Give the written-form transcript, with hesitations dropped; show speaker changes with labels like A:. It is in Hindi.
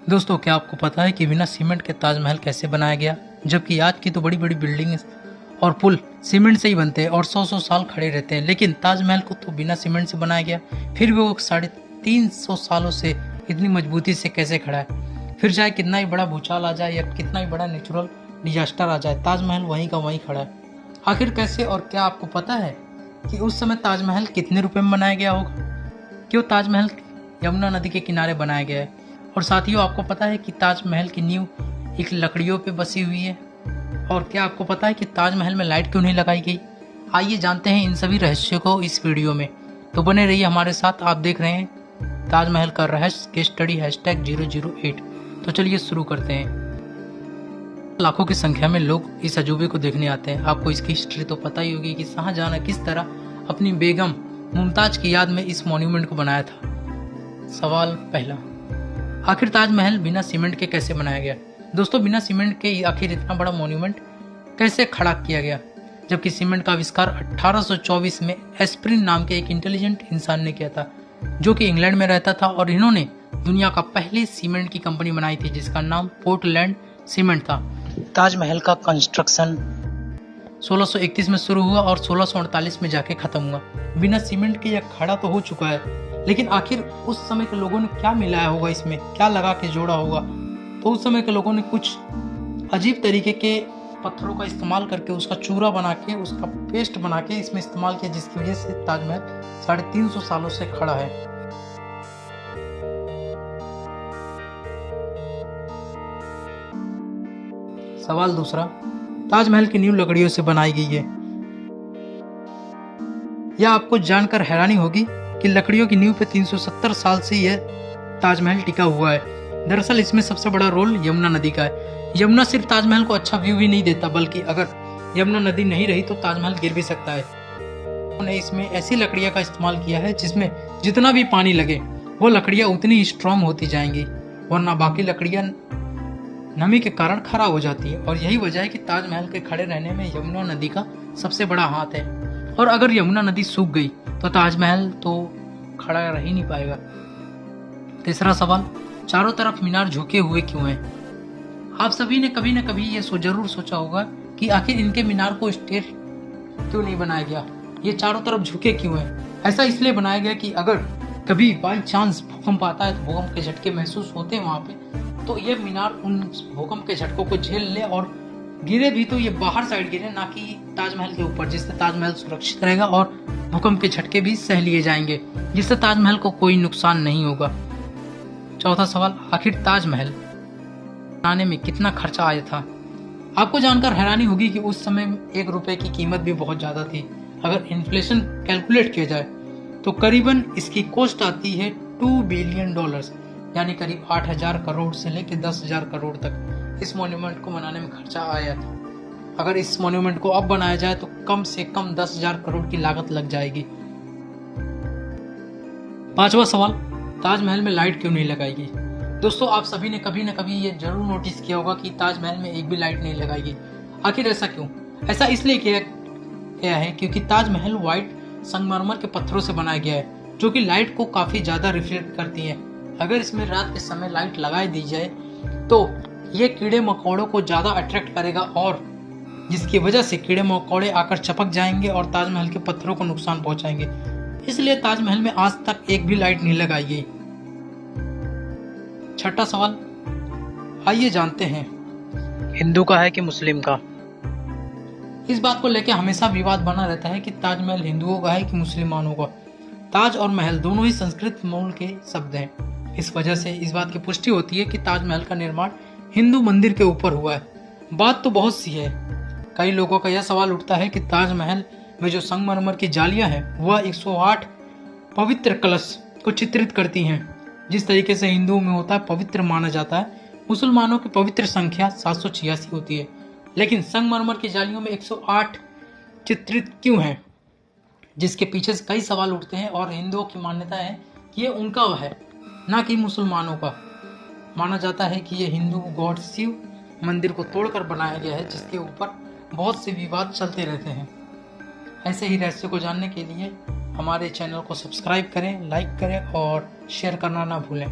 A: दोस्तों, क्या आपको पता है कि बिना सीमेंट के ताजमहल कैसे बनाया गया? जबकि आज की तो बड़ी बड़ी बिल्डिंग और पुल सीमेंट से ही बनते हैं और 100-100 साल खड़े रहते हैं, लेकिन ताजमहल को तो बिना सीमेंट से बनाया गया। फिर भी वो 350 सालों से इतनी मजबूती से कैसे खड़ा है? फिर चाहे कितना ही बड़ा भूचाल आ जाए या कितना ही बड़ा नेचुरल डिजास्टर आ जाए, ताजमहल वहीं का वहीं खड़ा है। आखिर कैसे? और क्या आपको पता है कि उस समय ताजमहल कितने रुपए में बनाया गया होगा? क्यों ताजमहल यमुना नदी के किनारे बनाया गया है? और साथियों, आपको पता है कि ताजमहल की नींव एक लकड़ियों पे बसी हुई है? और क्या आपको पता है कि ताजमहल में लाइट क्यों नहीं लगाई गई? आइए जानते हैं इन सभी रहस्यों को इस वीडियो में। तो बने रहिए हमारे साथ। आप देख रहे हैं ताजमहल का रहस्य केस स्टडी #008। तो चलिए शुरू करते हैं। लाखों की संख्या में लोग इस अजूबे को देखने आते हैं। आपको इसकी हिस्ट्री तो पता ही होगी कि शाहजहां ने किस तरह अपनी बेगम मुमताज की याद में इस मॉन्यूमेंट को बनाया था। सवाल पहला, आखिर ताजमहल बिना सीमेंट के कैसे बनाया गया? दोस्तों, बिना सीमेंट के आखिर इतना बड़ा मॉन्यूमेंट कैसे खड़ा किया गया? जबकि सीमेंट का आविष्कार 1824 में एस्प्रिन नाम के एक इंटेलिजेंट इंसान ने किया था, जो कि इंग्लैंड में रहता था, और इन्होंने दुनिया का पहली सीमेंट की कंपनी बनाई थी जिसका नाम पोर्टलैंड सीमेंट था। ताजमहल का कंस्ट्रक्शन 1631 में शुरू हुआ और 1648 में जाके खत्म हुआ। बिना सीमेंट के यह खड़ा तो हो चुका है, लेकिन आखिर उस समय के लोगों ने क्या मिलाया होगा, इसमें क्या लगा के जोड़ा होगा? तो उस समय के लोगों ने कुछ अजीब तरीके के पत्थरों का इस्तेमाल करके उसका चूरा बना के, उसका पेस्ट बना के इसमें इस्तेमाल किया, जिसकी वजह से ताजमहल 350 सालों से खड़ा है। सवाल दूसरा, ताजमहल की नींव लकड़ियों से बनाई गई है। यह आपको जानकर हैरानी होगी कि लकड़ियों की नींव पे 370 साल से यह ताजमहल टिका हुआ है। दरअसल इसमें सबसे बड़ा रोल यमुना नदी का है। यमुना सिर्फ ताजमहल को अच्छा व्यू ही नहीं देता, बल्कि अगर यमुना नदी नहीं रही तो ताजमहल गिर भी सकता है। उन्होंने इसमें ऐसी लकड़ियां का इस्तेमाल किया है जिसमें जितना भी पानी लगे वो लकड़ियां उतनी ही स्ट्रांग होती जाएंगी, वरना बाकी लकड़ियां नमी के कारण खराब हो जाती है। और यही वजह है कि ताजमहल के खड़े रहने में यमुना नदी का सबसे बड़ा हाथ है। और अगर यमुना नदी सूख गई तो ताजमहल तो खड़ा रह ही नहीं पाएगा। तीसरा सवाल, चारों तरफ मीनार झुके हुए क्यों हैं? आप सभी ने कभी न कभी ये जरूर सोचा होगा कि आखिर इनके मीनार को स्टेट क्यों नहीं बनाया गया, ये चारों तरफ झुके क्यों हैं? ऐसा इसलिए बनाया गया कि अगर कभी बाई चांस भूकंप आता है तो भूकंप के झटके महसूस होते हैं वहां पे, तो ये मीनार उन भूकंप के झटकों को झेल ले और गिरे भी तो ये बाहर साइड गिरे, ना कि ताजमहल के ऊपर, जिससे ताजमहल सुरक्षित रहेगा और भूकंप के झटके भी सह लिए जाएंगे, जिससे ताजमहल को कोई नुकसान नहीं होगा। चौथा सवाल, आखिर ताजमहल बनाने में कितना खर्चा आया था? आपको जानकर हैरानी होगी कि उस समय 1 रुपए की कीमत भी बहुत ज्यादा थी। अगर इन्फ्लेशन कैलकुलेट किया जाए तो करीबन इसकी कॉस्ट आती है $2 बिलियन, यानी करीब 8,000 करोड़ से लेकर 10,000 करोड़ तक इस मॉन्यूमेंट को बनाने में खर्चा आया था। अगर इस मॉन्यूमेंट को अब बनाया जाए तो कम से कम 10,000 करोड़ की लागत लग जाएगी। पांचवा सवाल, ताजमहल में लाइट क्यों नहीं लगाई गई? दोस्तों, आप सभी ने कभी न कभी ये जरूर नोटिस किया होगा कि ताजमहल में एक भी लाइट नहीं लगाई गई। आखिर ऐसा क्यों? ऐसा इसलिए किया गया है क्योंकि ताजमहल व्हाइट संगमरमर के पत्थरों से बनाया गया है, जो कि लाइट को काफी ज्यादा रिफ्लेक्ट करती है। अगर इसमें रात के समय लाइट लगाई दी जाए तो ये कीड़े मकोड़ों को ज्यादा अट्रैक्ट करेगा, और जिसकी वजह से कीड़े मकोड़े आकर चपक जाएंगे और ताजमहल के पत्थरों को नुकसान पहुंचाएंगे। इसलिए ताजमहल में आज तक एक भी लाइट नहीं लगाई गई। छठा सवाल, आइए जानते हैं हिंदू का है कि मुस्लिम का? इस बात को लेकर हमेशा विवाद बना रहता है कि ताजमहल हिंदुओं का है कि मुसलमानों का। ताज और महल दोनों ही संस्कृत मूल के शब्द हैं। इस वजह से इस बात की पुष्टि होती है कि ताजमहल का निर्माण हिंदू मंदिर के ऊपर हुआ है। बात तो बहुत सी है। कई लोगों का यह सवाल उठता है कि ताजमहल में जो संगमरमर की जालियां हैं वह 108 पवित्र कलश को चित्रित करती हैं। जिस तरीके से हिंदुओं में होता है पवित्र माना जाता है, मुसलमानों की पवित्र संख्या 786 होती है। लेकिन संगमरमर की जालियों में 108 चित्रित क्यों है, जिसके पीछे से कई सवाल उठते हैं। और हिंदुओं की मान्यता है कि ये उनका है, ना कि मुसलमानों का। माना जाता है कि ये हिंदू गॉड शिव मंदिर को तोड़कर बनाया गया है, जिसके ऊपर बहुत से विवाद चलते रहते हैं। ऐसे ही रहस्य को जानने के लिए हमारे चैनल को सब्सक्राइब करें, लाइक करें और शेयर करना ना भूलें।